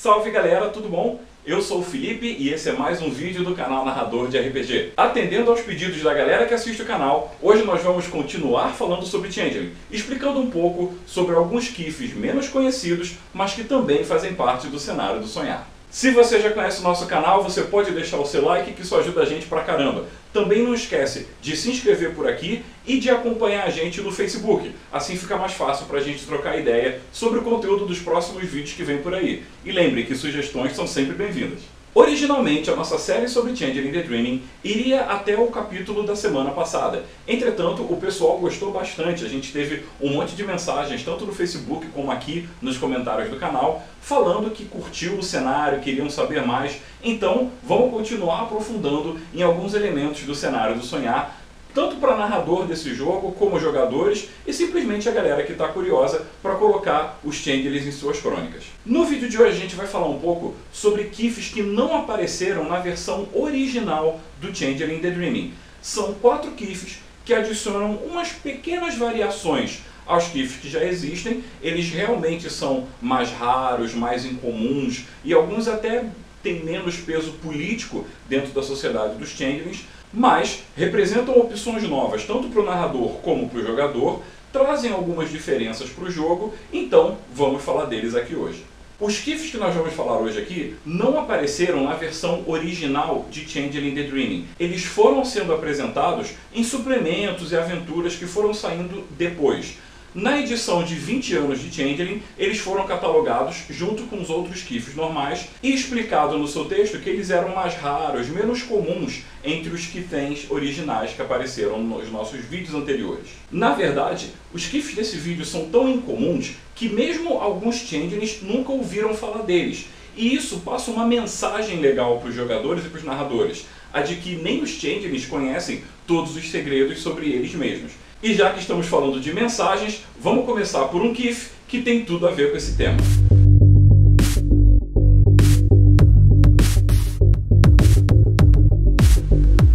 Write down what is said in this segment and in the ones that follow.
Salve galera, tudo bom? Eu sou o Felipe e esse é mais um vídeo do canal Narrador de RPG. Atendendo aos pedidos da galera que assiste o canal, hoje nós vamos continuar falando sobre Changeling, explicando um pouco sobre alguns Kifs menos conhecidos, mas que também fazem parte do cenário do sonhar. Se você já conhece o nosso canal, você pode deixar o seu like, que isso ajuda a gente pra caramba. Também não esquece de se inscrever por aqui e de acompanhar a gente no Facebook. Assim fica mais fácil pra gente trocar ideia sobre o conteúdo dos próximos vídeos que vem por aí. E lembre que sugestões são sempre bem-vindas. Originalmente, a nossa série sobre Changeling The Dreaming iria até o capítulo da semana passada. Entretanto, o pessoal gostou bastante. A gente teve um monte de mensagens, tanto no Facebook como aqui nos comentários do canal, falando que curtiu o cenário, queriam saber mais. Então, vamos continuar aprofundando em alguns elementos do cenário do sonhar, tanto para narrador desse jogo, como jogadores e simplesmente a galera que está curiosa para colocar os Changelings em suas crônicas. No vídeo de hoje a gente vai falar um pouco sobre Kifs que não apareceram na versão original do Changeling The Dreaming. São 4 Kifs que adicionam umas pequenas variações aos Kifs que já existem. Eles realmente são mais raros, mais incomuns e alguns até têm menos peso político dentro da sociedade dos Changelings, mas representam opções novas tanto para o narrador como para o jogador, trazem algumas diferenças para o jogo, então vamos falar deles aqui hoje. Os Kifs que nós vamos falar hoje aqui não apareceram na versão original de Changeling The Dreaming. Eles foram sendo apresentados em suplementos e aventuras que foram saindo depois. Na edição de 20 anos de Changeling, eles foram catalogados junto com os outros Kifs normais e explicado no seu texto que eles eram mais raros, menos comuns entre os Kithens originais que apareceram nos nossos vídeos anteriores. Na verdade, os Kifs desse vídeo são tão incomuns que mesmo alguns Changelings nunca ouviram falar deles. E isso passa uma mensagem legal para os jogadores e para os narradores, a de que nem os Changelings conhecem todos os segredos sobre eles mesmos. E já que estamos falando de mensagens, vamos começar por um Kif que tem tudo a ver com esse tema.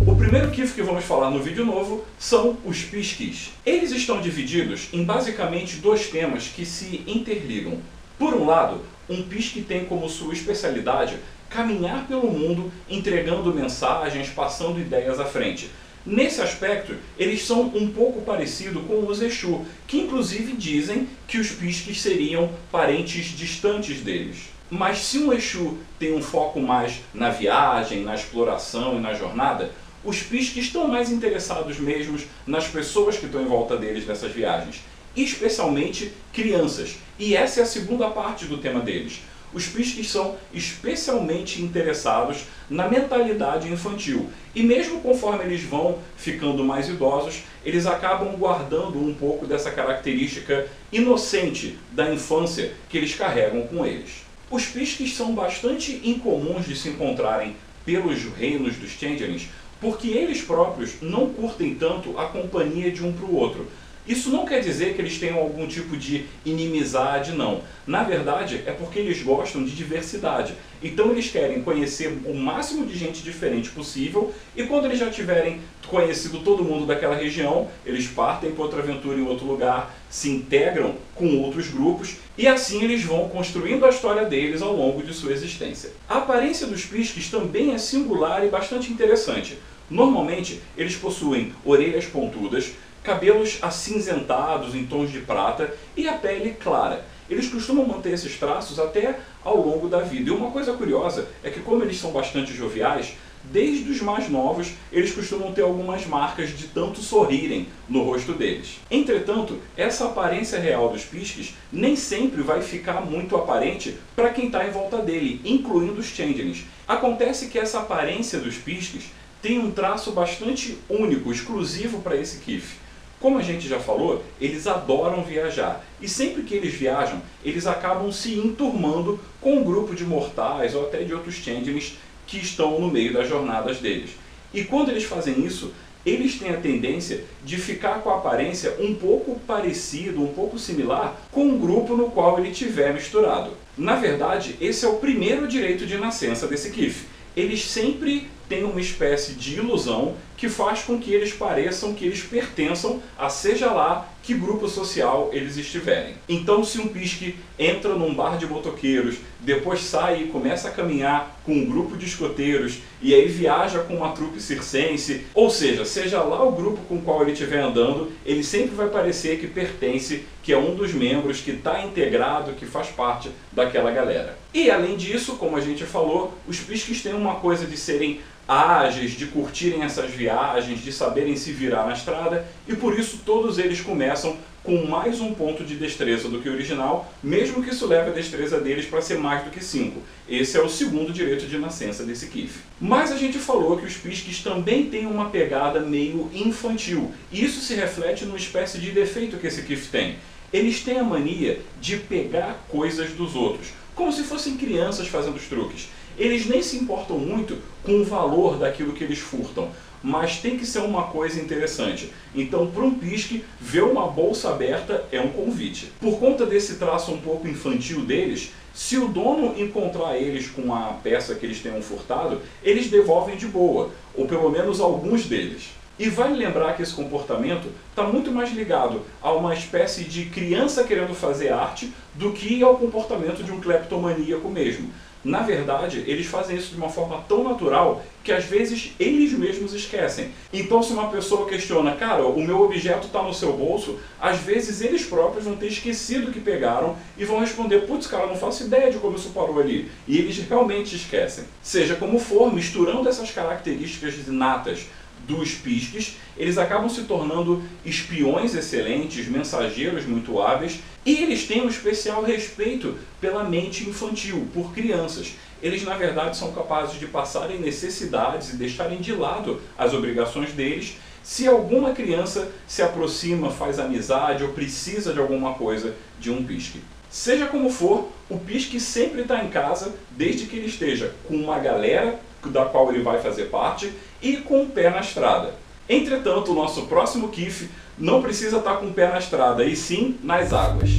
O primeiro Kif que vamos falar no vídeo novo são os Pisquis. Eles estão divididos em basicamente 2 temas que se interligam. Por um lado, um Pisque tem como sua especialidade caminhar pelo mundo entregando mensagens, passando ideias à frente. Nesse aspecto, eles são um pouco parecidos com os Exu, que inclusive dizem que os Pisques seriam parentes distantes deles. Mas se um Exu tem um foco mais na viagem, na exploração e na jornada, os Pisques estão mais interessados mesmo nas pessoas que estão em volta deles nessas viagens, especialmente crianças. E essa é a segunda parte do tema deles. Os Pisques são especialmente interessados na mentalidade infantil. E mesmo conforme eles vão ficando mais idosos, eles acabam guardando um pouco dessa característica inocente da infância que eles carregam com eles. Os Pisques são bastante incomuns de se encontrarem pelos reinos dos Changelings, porque eles próprios não curtem tanto a companhia de um para o outro. Isso não quer dizer que eles tenham algum tipo de inimizade, não. Na verdade, é porque eles gostam de diversidade. Então eles querem conhecer o máximo de gente diferente possível e quando eles já tiverem conhecido todo mundo daquela região, eles partem para outra aventura em outro lugar, se integram com outros grupos e assim eles vão construindo a história deles ao longo de sua existência. A aparência dos Pisques também é singular e bastante interessante. Normalmente, eles possuem orelhas pontudas, cabelos acinzentados em tons de prata e a pele clara. Eles costumam manter esses traços até ao longo da vida. E uma coisa curiosa é que como eles são bastante joviais, desde os mais novos eles costumam ter algumas marcas de tanto sorrirem no rosto deles. Entretanto, essa aparência real dos Pisques nem sempre vai ficar muito aparente para quem está em volta dele, incluindo os Changelings. Acontece que essa aparência dos Pisques tem um traço bastante único, exclusivo para esse Kif. Como a gente já falou, eles adoram viajar. E sempre que eles viajam, eles acabam se enturmando com um grupo de mortais ou até de outros Changelings que estão no meio das jornadas deles. E quando eles fazem isso, eles têm a tendência de ficar com a aparência um pouco parecido, um pouco similar com o grupo no qual ele tiver misturado. Na verdade, esse é o primeiro direito de nascença desse Kif. Eles sempre tem uma espécie de ilusão que faz com que eles pareçam que eles pertençam a seja lá que grupo social eles estiverem. Então, se um pisque entra num bar de motoqueiros, depois sai e começa a caminhar com um grupo de escoteiros e aí viaja com uma trupe circense, ou seja lá o grupo com o qual ele estiver andando, ele sempre vai parecer que pertence, que é um dos membros, que está integrado, que faz parte daquela galera. E além disso, como a gente falou, os pisques têm uma coisa de serem ágeis, de curtirem essas viagens, de saberem se virar na estrada, e por isso todos eles começam com mais um ponto de destreza do que o original, mesmo que isso leve a destreza deles para ser mais do que 5. Esse é o segundo direito de nascença desse Kith. Mas a gente falou que os pisques também têm uma pegada meio infantil, e isso se reflete numa espécie de defeito que esse Kith tem. Eles têm a mania de pegar coisas dos outros, como se fossem crianças fazendo os truques. Eles nem se importam muito com o valor daquilo que eles furtam, mas tem que ser uma coisa interessante. Então, para um pisque, ver uma bolsa aberta é um convite. Por conta desse traço um pouco infantil deles, se o dono encontrar eles com a peça que eles tenham furtado, eles devolvem de boa, ou pelo menos alguns deles. E vale lembrar que esse comportamento está muito mais ligado a uma espécie de criança querendo fazer arte do que ao comportamento de um cleptomaníaco mesmo. Na verdade, eles fazem isso de uma forma tão natural que às vezes eles mesmos esquecem. Então, se uma pessoa questiona, cara, o meu objeto está no seu bolso, às vezes eles próprios vão ter esquecido que pegaram e vão responder, putz, cara, não faço ideia de como isso parou ali. E eles realmente esquecem. Seja como for, misturando essas características inatas dos pisques, eles acabam se tornando espiões excelentes, mensageiros muito hábeis, e eles têm um especial respeito pela mente infantil, por crianças. Eles, na verdade, são capazes de passarem necessidades e deixarem de lado as obrigações deles se alguma criança se aproxima, faz amizade ou precisa de alguma coisa de um pisque. Seja como for, o pisque sempre está em casa, desde que ele esteja com uma galera da qual ele vai fazer parte e com o pé na estrada. Entretanto, o nosso próximo Kith não precisa estar com o pé na estrada, e sim nas águas.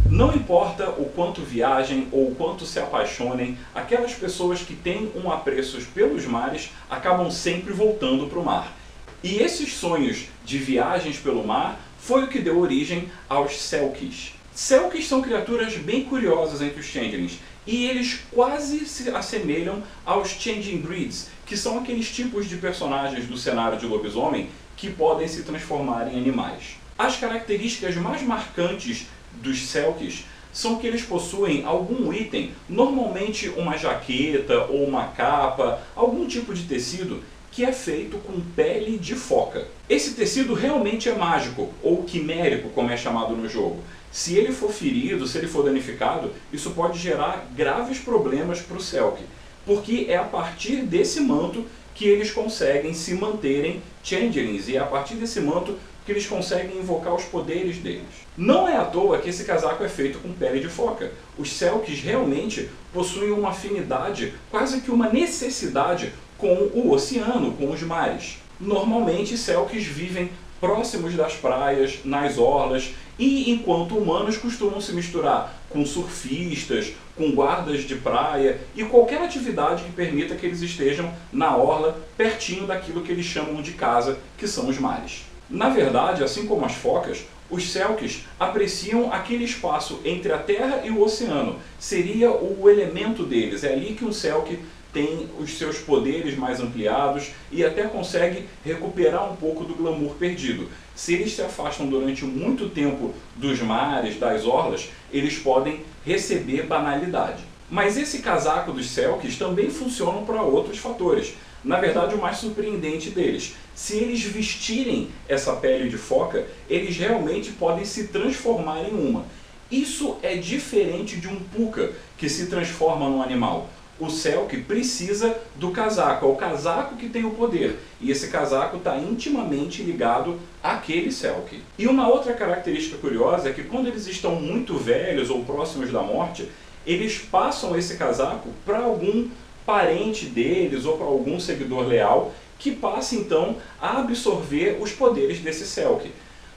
Não importa o quanto viajem ou o quanto se apaixonem, aquelas pessoas que têm um apreço pelos mares acabam sempre voltando para o mar. E esses sonhos de viagens pelo mar foi o que deu origem aos Selkies. Selkies são criaturas bem curiosas entre os Changelings, e eles quase se assemelham aos Changing Breeds, que são aqueles tipos de personagens do cenário de lobisomem que podem se transformar em animais. As características mais marcantes dos Selkies são que eles possuem algum item, normalmente uma jaqueta ou uma capa, algum tipo de tecido que é feito com pele de foca. Esse tecido realmente é mágico, ou quimérico, como é chamado no jogo. Se ele for ferido, se ele for danificado, isso pode gerar graves problemas para o Selkie, porque é a partir desse manto que eles conseguem se manterem Changelings, e é a partir desse manto que eles conseguem invocar os poderes deles. Não é à toa que esse casaco é feito com pele de foca. Os Selkies realmente possuem uma afinidade, quase que uma necessidade com o oceano, com os mares. Normalmente, Selkies vivem próximos das praias, nas orlas, e enquanto humanos costumam se misturar com surfistas, com guardas de praia e qualquer atividade que permita que eles estejam na orla, pertinho daquilo que eles chamam de casa, que são os mares. Na verdade, assim como as focas, os Selkies apreciam aquele espaço entre a terra e o oceano. Seria o elemento deles, é ali que um Selkie tem os seus poderes mais ampliados e até consegue recuperar um pouco do glamour perdido. Se eles se afastam durante muito tempo dos mares, das orlas, eles podem receber banalidade. Mas esse casaco dos Selkies também funciona para outros fatores. Na verdade, o mais surpreendente deles, se eles vestirem essa pele de foca, eles realmente podem se transformar em uma. Isso é diferente de um puka que se transforma num animal. O Selkie precisa do casaco, é o casaco que tem o poder, e esse casaco está intimamente ligado àquele Selkie. E uma outra característica curiosa é que quando eles estão muito velhos ou próximos da morte, eles passam esse casaco para algum parente deles ou para algum seguidor leal que passe então a absorver os poderes desse Selkie.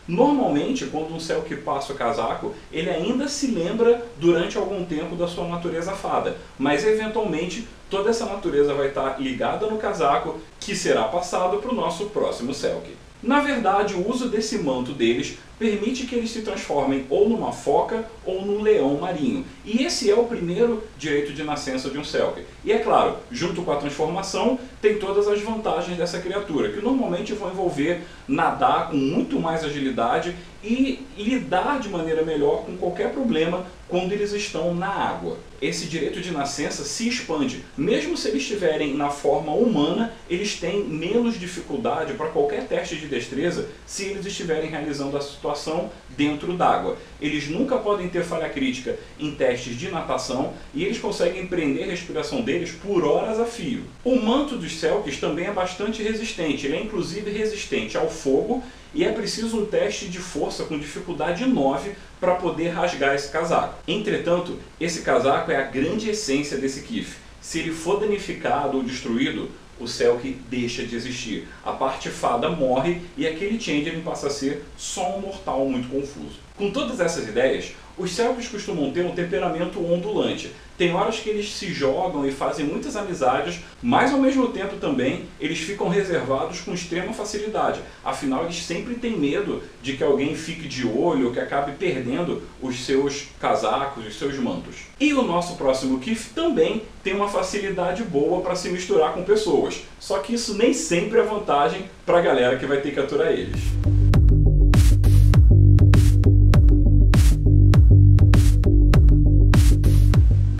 Normalmente, quando um Selkie passa o casaco, ele ainda se lembra durante algum tempo da sua natureza fada, mas eventualmente toda essa natureza vai estar ligada no casaco, que será passado para o nosso próximo Selkie. Na verdade, o uso desse manto deles permite que eles se transformem ou numa foca ou num leão marinho. E esse é o primeiro direito de nascença de um Selkie. E é claro, junto com a transformação, tem todas as vantagens dessa criatura, que normalmente vão envolver nadar com muito mais agilidade e lidar de maneira melhor com qualquer problema quando eles estão na água. Esse direito de nascença se expande. Mesmo se eles estiverem na forma humana, eles têm menos dificuldade para qualquer teste de destreza se eles estiverem realizando a situação dentro d'água. Eles nunca podem ter falha crítica em testes de natação e eles conseguem prender a respiração deles por horas a fio. O manto dos Selkies também é bastante resistente, ele é inclusive resistente ao fogo e é preciso um teste de força com dificuldade 9 para poder rasgar esse casaco. Entretanto, esse casaco é a grande essência desse Kith. Se ele for danificado ou destruído, o Selkie deixa de existir. A parte fada morre e aquele Changeling passa a ser só um mortal muito confuso. Com todas essas ideias, os Selkies costumam ter um temperamento ondulante. Tem horas que eles se jogam e fazem muitas amizades, mas ao mesmo tempo também eles ficam reservados com extrema facilidade. Afinal, eles sempre têm medo de que alguém fique de olho ou que acabe perdendo os seus casacos, os seus mantos. E o nosso próximo Kith também tem uma facilidade boa para se misturar com pessoas. Só que isso nem sempre é vantagem para a galera que vai ter que aturar eles.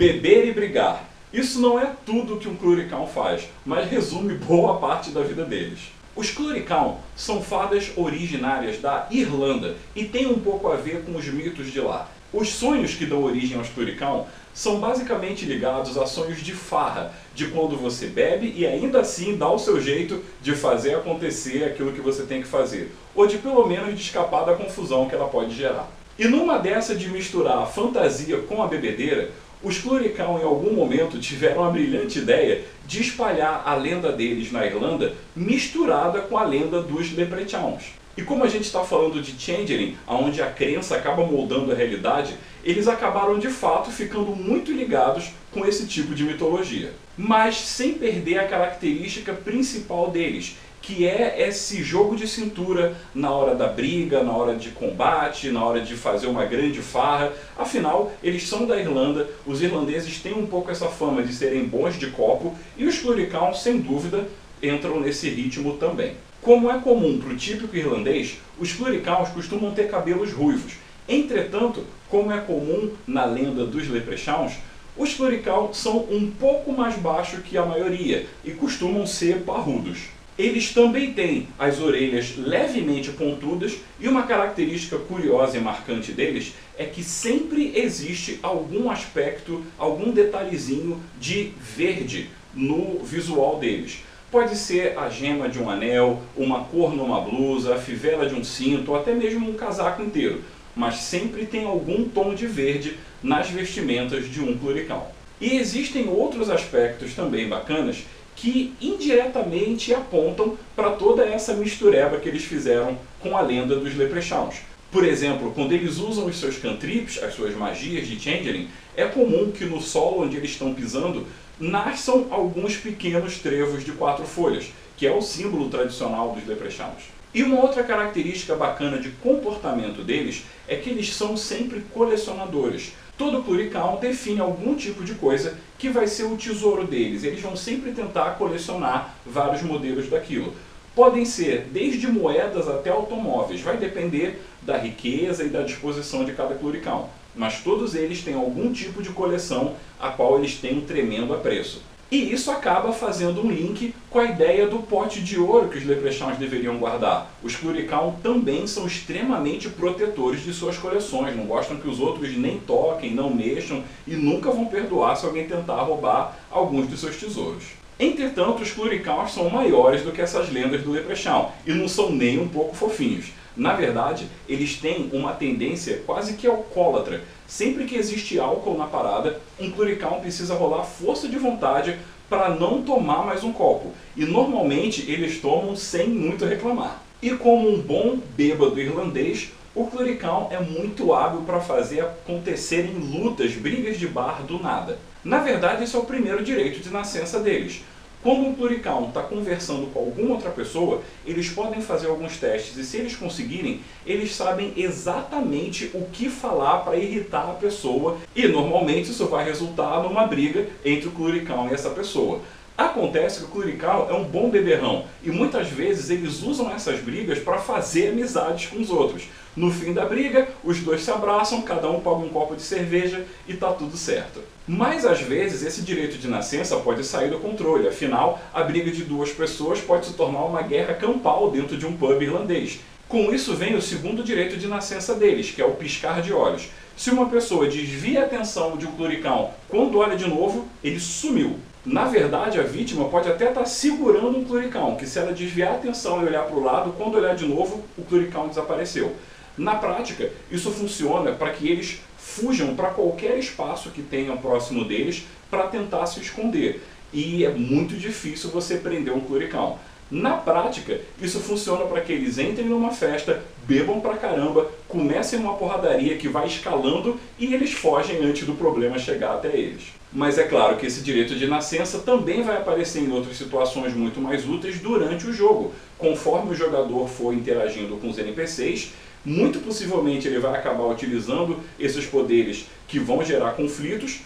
Beber e brigar. Isso não é tudo que um Cluricaun faz, mas resume boa parte da vida deles. Os Cluricaun são fadas originárias da Irlanda e têm um pouco a ver com os mitos de lá. Os sonhos que dão origem aos Cluricaun são basicamente ligados a sonhos de farra, de quando você bebe e ainda assim dá o seu jeito de fazer acontecer aquilo que você tem que fazer, ou de pelo menos de escapar da confusão que ela pode gerar. E numa dessa de misturar a fantasia com a bebedeira, os Cluricaun em algum momento tiveram a brilhante ideia de espalhar a lenda deles na Irlanda misturada com a lenda dos Leprechauns. E como a gente está falando de Changeling, onde a crença acaba moldando a realidade, eles acabaram de fato ficando muito ligados com esse tipo de mitologia. Mas sem perder a característica principal deles, que é esse jogo de cintura na hora da briga, na hora de combate, na hora de fazer uma grande farra. Afinal, eles são da Irlanda, os irlandeses têm um pouco essa fama de serem bons de copo, e os Cluricaun, sem dúvida, entram nesse ritmo também. Como é comum para o típico irlandês, os Cluricauns costumam ter cabelos ruivos. Entretanto, como é comum na lenda dos Leprechauns, os Cluricaun são um pouco mais baixos que a maioria e costumam ser parrudos. Eles também têm as orelhas levemente pontudas e uma característica curiosa e marcante deles é que sempre existe algum aspecto, algum detalhezinho de verde no visual deles. Pode ser a gema de um anel, uma cor numa blusa, a fivela de um cinto ou até mesmo um casaco inteiro, mas sempre tem algum tom de verde nas vestimentas de um Cluricaun. E existem outros aspectos também bacanas que indiretamente apontam para toda essa mistureba que eles fizeram com a lenda dos Leprechauns. Por exemplo, quando eles usam os seus cantrips, as suas magias de Changeling, é comum que no solo onde eles estão pisando nasçam alguns pequenos trevos de 4 folhas, que é o símbolo tradicional dos Leprechauns. E uma outra característica bacana de comportamento deles é que eles são sempre colecionadores. Todo Cluricaun define algum tipo de coisa que vai ser o tesouro deles. Eles vão sempre tentar colecionar vários modelos daquilo. Podem ser desde moedas até automóveis, vai depender da riqueza e da disposição de cada Cluricaun. Mas todos eles têm algum tipo de coleção a qual eles têm um tremendo apreço. E isso acaba fazendo um link com a ideia do pote de ouro que os Leprechauns deveriam guardar. Os Cluricaun também são extremamente protetores de suas coleções, não gostam que os outros nem toquem, não mexam e nunca vão perdoar se alguém tentar roubar alguns dos seus tesouros. Entretanto, os Cluricauns são maiores do que essas lendas do Leprechaun e não são nem um pouco fofinhos. Na verdade, eles têm uma tendência quase que alcoólatra. Sempre que existe álcool na parada, um Cluricaun precisa rolar força de vontade para não tomar mais um copo. E normalmente eles tomam sem muito reclamar. E como um bom bêbado irlandês, o Cluricaun é muito hábil para fazer acontecerem lutas, brigas de bar do nada. Na verdade, esse é o primeiro direito de nascença deles. Quando um Cluricaun está conversando com alguma outra pessoa, eles podem fazer alguns testes e se eles conseguirem, eles sabem exatamente o que falar para irritar a pessoa e normalmente isso vai resultar numa briga entre o Cluricaun e essa pessoa. Acontece que o Cluricaun é um bom beberrão e muitas vezes eles usam essas brigas para fazer amizades com os outros. No fim da briga, os dois se abraçam, cada um paga um copo de cerveja e tá tudo certo. Mas às vezes esse direito de nascença pode sair do controle, afinal a briga de duas pessoas pode se tornar uma guerra campal dentro de um pub irlandês. Com isso vem o segundo direito de nascença deles, que é o piscar de olhos. Se uma pessoa desvia a atenção de um Cluricaun quando olha de novo, ele sumiu. Na verdade, a vítima pode até estar segurando um Cluricaun, que se ela desviar a atenção e olhar para o lado, quando olhar de novo, o Cluricaun desapareceu. Na prática, isso funciona para que eles fujam para qualquer espaço que tenham próximo deles para tentar se esconder. E é muito difícil você prender um Cluricaun. Na prática, isso funciona para que eles entrem numa festa, bebam pra caramba, comecem uma porradaria que vai escalando e eles fogem antes do problema chegar até eles. Mas é claro que esse direito de nascença também vai aparecer em outras situações muito mais úteis durante o jogo. Conforme o jogador for interagindo com os NPCs, muito possivelmente ele vai acabar utilizando esses poderes que vão gerar conflitos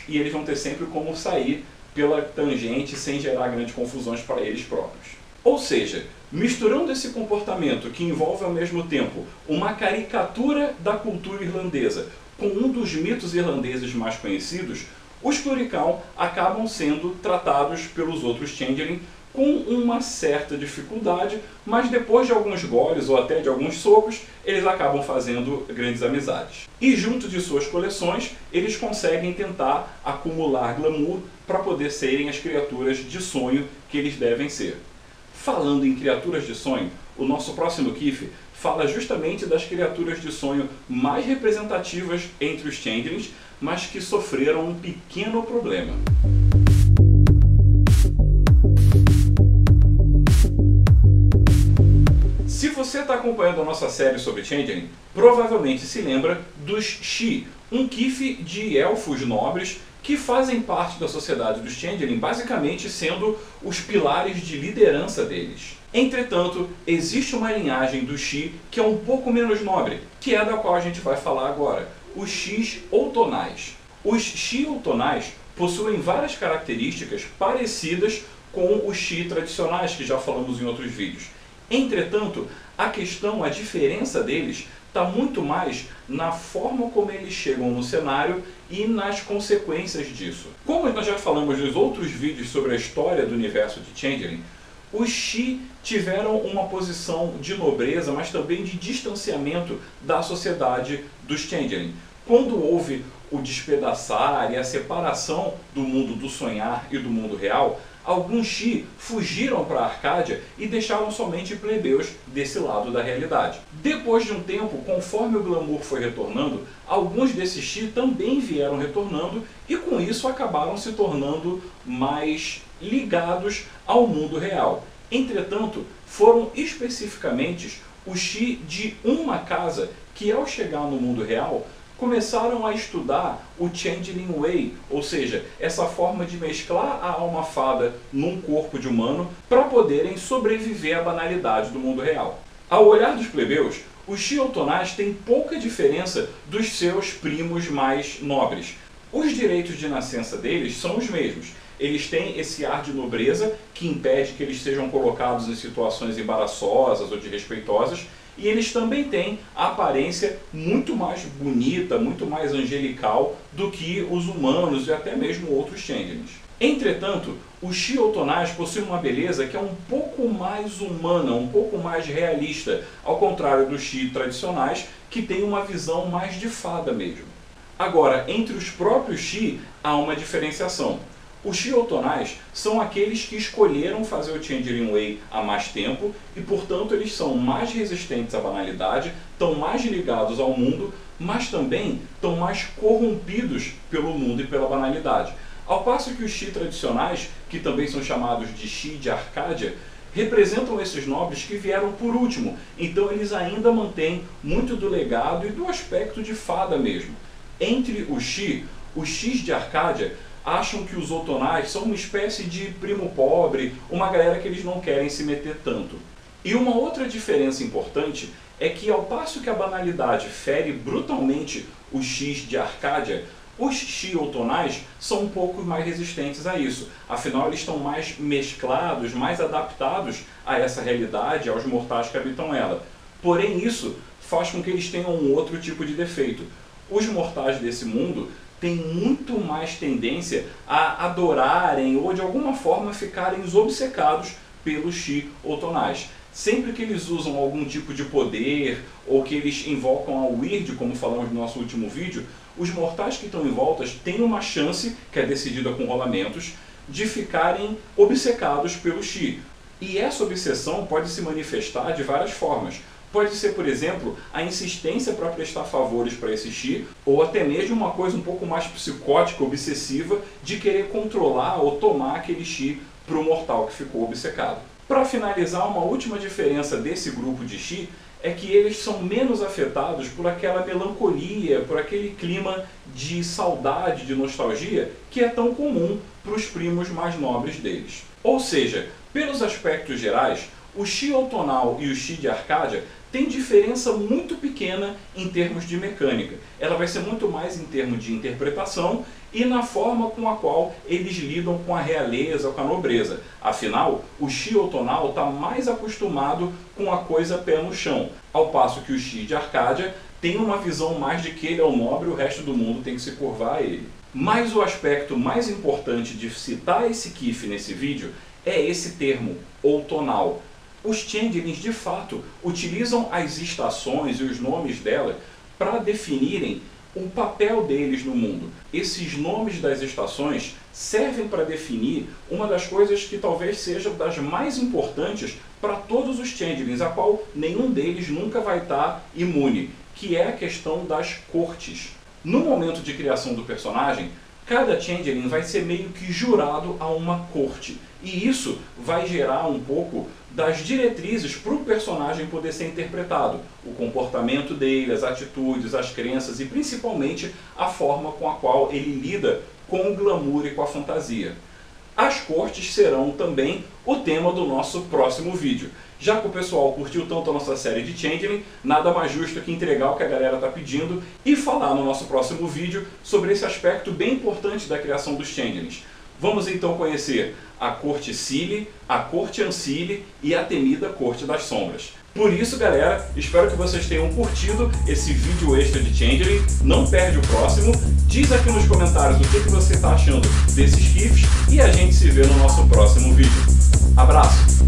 e eles vão ter sempre como sair pela tangente sem gerar grandes confusões para eles próprios. Ou seja, misturando esse comportamento que envolve ao mesmo tempo uma caricatura da cultura irlandesa com um dos mitos irlandeses mais conhecidos, os Cluricaun acabam sendo tratados pelos outros Changeling com uma certa dificuldade, mas depois de alguns goles ou até de alguns socos, eles acabam fazendo grandes amizades. E junto de suas coleções, eles conseguem tentar acumular glamour para poder serem as criaturas de sonho que eles devem ser. Falando em criaturas de sonho, o nosso próximo Kif fala justamente das criaturas de sonho mais representativas entre os Changelings, mas que sofreram um pequeno problema. Se você está acompanhando a nossa série sobre Changeling, provavelmente se lembra dos Shi, um Kif de elfos nobres que fazem parte da sociedade dos Changeling, basicamente sendo os pilares de liderança deles. Entretanto, existe uma linhagem do Shi que é um pouco menos nobre, que é da qual a gente vai falar agora, os Shis outonais. Os Shi outonais possuem várias características parecidas com os Shi tradicionais, que já falamos em outros vídeos. Entretanto, a diferença deles está muito mais na forma como eles chegam no cenário e nas consequências disso. Como nós já falamos nos outros vídeos sobre a história do universo de Changeling, os Shi tiveram uma posição de nobreza, mas também de distanciamento da sociedade dos Changeling. Quando houve o despedaçar e a separação do mundo do sonhar e do mundo real, alguns Shi fugiram para a Arcádia e deixaram somente plebeus desse lado da realidade. Depois de um tempo, conforme o glamour foi retornando, alguns desses Shi também vieram retornando e com isso acabaram se tornando mais ligados ao mundo real. Entretanto, foram especificamente os Shi de uma casa que ao chegar no mundo real começaram a estudar o Changeling Way, ou seja, essa forma de mesclar a alma fada num corpo de humano para poderem sobreviver à banalidade do mundo real. Ao olhar dos plebeus, os Shi outonais têm pouca diferença dos seus primos mais nobres. Os direitos de nascença deles são os mesmos. Eles têm esse ar de nobreza que impede que eles sejam colocados em situações embaraçosas ou desrespeitosas, e eles também têm a aparência muito mais bonita, muito mais angelical do que os humanos e até mesmo outros Changelings. Entretanto, os Shi outonais possuem uma beleza que é um pouco mais humana, um pouco mais realista, ao contrário dos Shi tradicionais, que têm uma visão mais de fada mesmo. Agora, entre os próprios Shi há uma diferenciação. Os Shi outonais são aqueles que escolheram fazer o Changeling Way há mais tempo e, portanto, eles são mais resistentes à banalidade, estão mais ligados ao mundo, mas também estão mais corrompidos pelo mundo e pela banalidade. Ao passo que os Shi tradicionais, que também são chamados de Shi de Arcádia, representam esses nobres que vieram por último, então eles ainda mantêm muito do legado e do aspecto de fada mesmo. Entre os Xis de Arcádia acham que os Otonais são uma espécie de primo pobre, uma galera que eles não querem se meter tanto. E uma outra diferença importante é que, ao passo que a banalidade fere brutalmente os Xis de Arcádia, os Xi Otonais são um pouco mais resistentes a isso. Afinal, eles estão mais mesclados, mais adaptados a essa realidade, aos mortais que habitam ela. Porém, isso faz com que eles tenham um outro tipo de defeito. Os mortais desse mundo têm muito mais tendência a adorarem ou de alguma forma ficarem obcecados pelos Xi Otonais. Sempre que eles usam algum tipo de poder ou que eles invocam a Wyrd, como falamos no nosso último vídeo, os mortais que estão em volta têm uma chance, que é decidida com rolamentos, de ficarem obcecados pelo Xi. E essa obsessão pode se manifestar de várias formas. Pode ser, por exemplo, a insistência para prestar favores para esse Xi, ou até mesmo uma coisa um pouco mais psicótica, obsessiva, de querer controlar ou tomar aquele Xi para o mortal que ficou obcecado. Para finalizar, uma última diferença desse grupo de Xi é que eles são menos afetados por aquela melancolia, por aquele clima de saudade, de nostalgia, que é tão comum para os primos mais nobres deles. Ou seja, pelos aspectos gerais, o Xi Otonal e o Xi de Arcádia têm diferença muito pequena em termos de mecânica. Ela vai ser muito mais em termos de interpretação e na forma com a qual eles lidam com a realeza, com a nobreza. Afinal, o Xi Otonal está mais acostumado com a coisa pé no chão, ao passo que o Xi de Arcádia tem uma visão mais de que ele é o nobre e o resto do mundo tem que se curvar a ele. Mas o aspecto mais importante de citar esse Kif nesse vídeo é esse termo, outonal. Os Changelings, de fato, utilizam as estações e os nomes dela para definirem o papel deles no mundo. Esses nomes das estações servem para definir uma das coisas que talvez seja das mais importantes para todos os Changelings, a qual nenhum deles nunca vai estar imune, que é a questão das cortes. No momento de criação do personagem, cada Changeling vai ser meio que jurado a uma corte. E isso vai gerar um pouco das diretrizes para o personagem poder ser interpretado. O comportamento dele, as atitudes, as crenças e principalmente a forma com a qual ele lida com o glamour e com a fantasia. As cortes serão também o tema do nosso próximo vídeo. Já que o pessoal curtiu tanto a nossa série de Changeling, nada mais justo que entregar o que a galera está pedindo e falar no nosso próximo vídeo sobre esse aspecto bem importante da criação dos Changelings. Vamos então conhecer a Corte Cili, a Corte Ancili e a temida Corte das Sombras. Por isso, galera, espero que vocês tenham curtido esse vídeo extra de Changeling. Não perde o próximo. Diz aqui nos comentários o que você está achando desses GIFs e a gente se vê no nosso próximo vídeo. Abraço!